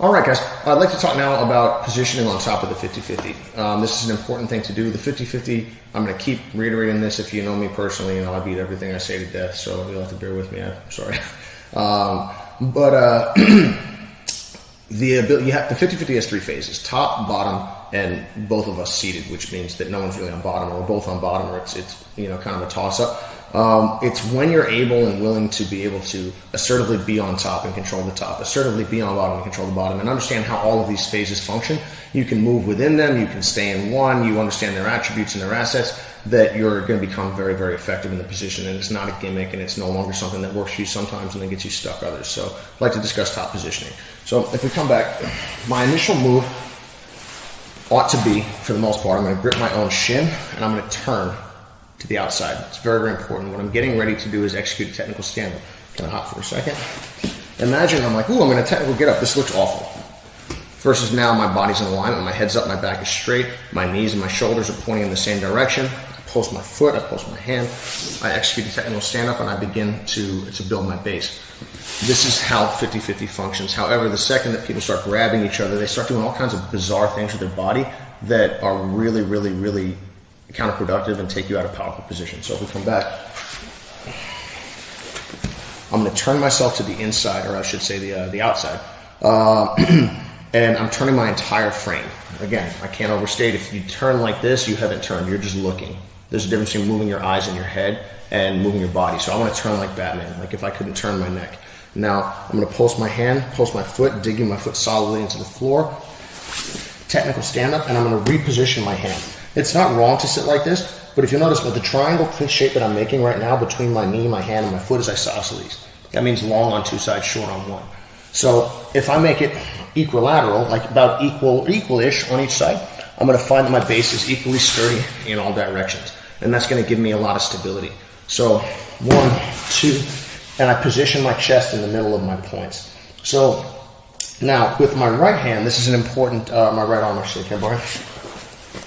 All right, guys, I'd like to talk now about positioning on top of the 50-50. This is an important thing to do. The 50-50, I'm going to keep reiterating this. If you know me personally, you know I beat everything I say to death, so you'll have to bear with me. I'm sorry. The 50-50 has three phases: top, bottom, and both of us seated, which means that no one's really on bottom, or we're both on bottom, or it's kind of a toss-up. It's when you're able and willing to be able to assertively be on top and control the top, assertively be on bottom and control the bottom, and understand how all of these phases function. You can move within them, you can stay in one, you understand their attributes and their assets, that you're going to become very, very effective in the position, and it's not a gimmick, and it's no longer something that works for you sometimes and then gets you stuck others. So I'd like to discuss top positioning. So if we come back, my initial move ought to be, for the most part, I'm going to grip my own shin, and I'm going to turn to the outside. It's very, very important. What I'm getting ready to do is execute a technical stand-up. Can I hop for a second? Imagine I'm like, ooh, I'm going to technical get up. This looks awful. Versus now my body's in alignment, my head's up, my back is straight, my knees and my shoulders are pointing in the same direction. I post my foot, I post my hand, I execute a technical stand-up, and I begin to build my base. This is how 50-50 functions. However, the second that people start grabbing each other, they start doing all kinds of bizarre things with their body that are really, really, really counterproductive and take you out of powerful position. So if we come back, I'm going to turn myself to the inside, or I should say the outside, and I'm turning my entire frame. Again, I can't overstate, if you turn like this, you haven't turned, you're just looking. There's a difference between moving your eyes and your head and moving your body. So I want to turn like Batman, like if I couldn't turn my neck. Now, I'm going to post my hand, post my foot, digging my foot solidly into the floor, technical stand-up, and I'm going to reposition my hand. It's not wrong to sit like this, but if you notice with the triangle shape that I'm making right now between my knee, my hand, and my foot is isosceles. That means long on two sides, short on one. So if I make it equilateral, like about equal-ish on each side, I'm going to find that my base is equally sturdy in all directions. And that's going to give me a lot of stability. So 1, 2, and I position my chest in the middle of my points. So now with my right hand, this is an important, my right arm, I should say, Barry.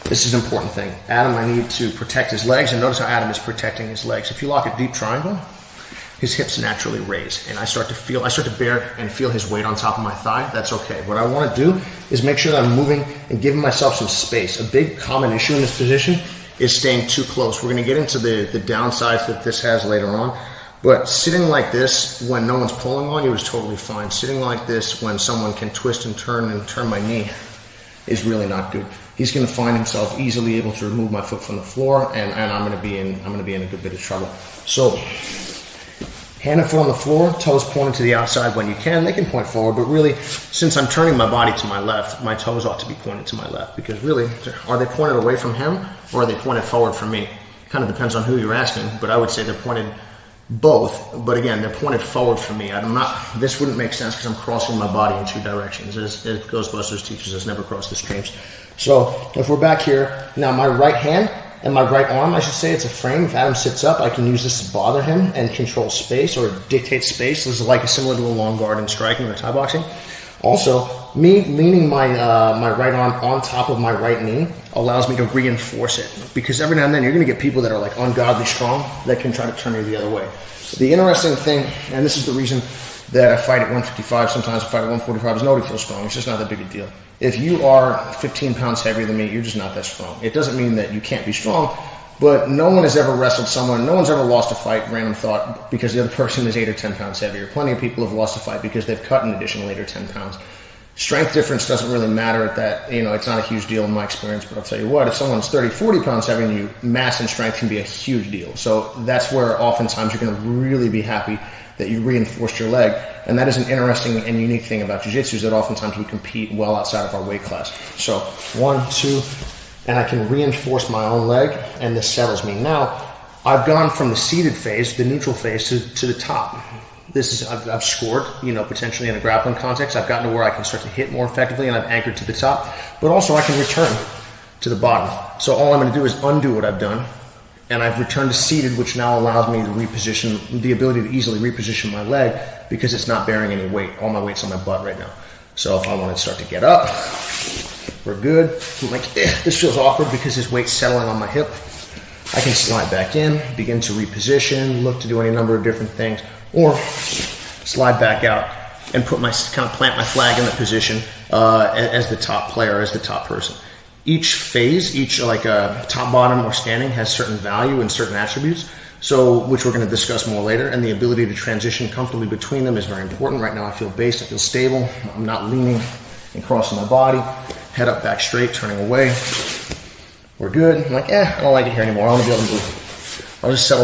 This is an important thing. Adam, I need to protect his legs, and notice how Adam is protecting his legs. If you lock a deep triangle, his hips naturally raise, and I start to bear and feel his weight on top of my thigh. That's okay. What I want to do is make sure that I'm moving and giving myself some space. A big common issue in this position is staying too close. We're going to get into the downsides that this has later on, but sitting like this when no one's pulling on you is totally fine. Sitting like this when someone can twist and turn my knee is really not good. He's going to find himself easily able to remove my foot from the floor, and I'm going to be in a good bit of trouble. So hand and foot on the floor, toes pointed to the outside when you can. They can point forward, but really, since I'm turning my body to my left, my toes ought to be pointed to my left, because really, are they pointed away from him, or are they pointed forward from me? Kind of depends on who you're asking, but I would say they're pointed both, but again, they're pointed forward from me. This wouldn't make sense because I'm crossing my body in two directions. As Ghostbusters teaches us, never cross the streams. So if we're back here, now my right hand and my right arm, I should say, it's a frame. If Adam sits up, I can use this to bother him and control space or dictate space. This is similar to a long guard in striking or Thai boxing. Also, me leaning my right arm on top of my right knee allows me to reinforce it, because every now and then you're going to get people that are like ungodly strong that can try to turn you the other way. The interesting thing, and this is the reason that I fight at 155, sometimes I fight at 145, is nobody feels strong. It's just not that big a deal. If you are 15 pounds heavier than me, you're just not that strong. It doesn't mean that you can't be strong, but no one has ever wrestled someone, no one's ever lost a fight, random thought, because the other person is 8 or 10 pounds heavier. Plenty of people have lost a fight because they've cut an additional 8 or 10 pounds. Strength difference doesn't really matter at that, it's not a huge deal in my experience, but I'll tell you what, if someone's 30, 40 pounds heavier than you, mass and strength can be a huge deal. So that's where oftentimes you're going to really be happy that you reinforced your leg. And that is an interesting and unique thing about jiu-jitsu, is that oftentimes we compete well outside of our weight class. So 1, 2, and I can reinforce my own leg, and this settles me. Now, I've gone from the seated phase, the neutral phase, to the top. I've scored, potentially in a grappling context. I've gotten to where I can start to hit more effectively, and I've anchored to the top. But also I can return to the bottom. So all I'm going to do is undo what I've done, and I've returned to seated, which now allows me to reposition, the ability to easily reposition my leg, because it's not bearing any weight. All my weight's on my butt right now. So if I want to start to get up, we're good. I'm like, this feels awkward because his weight's settling on my hip. I can slide back in, begin to reposition, look to do any number of different things, or slide back out and kind of plant my flag in the position as the top player, as the top person. Each phase, like top, bottom, or standing has certain value and certain attributes, which we're going to discuss more later, and the ability to transition comfortably between them is very important. Right now I feel based, I feel stable, I'm not leaning and crossing my body, head up, back straight, turning away. We're good. I'm like, I don't like it here anymore, I want to be able to move. I'll just settle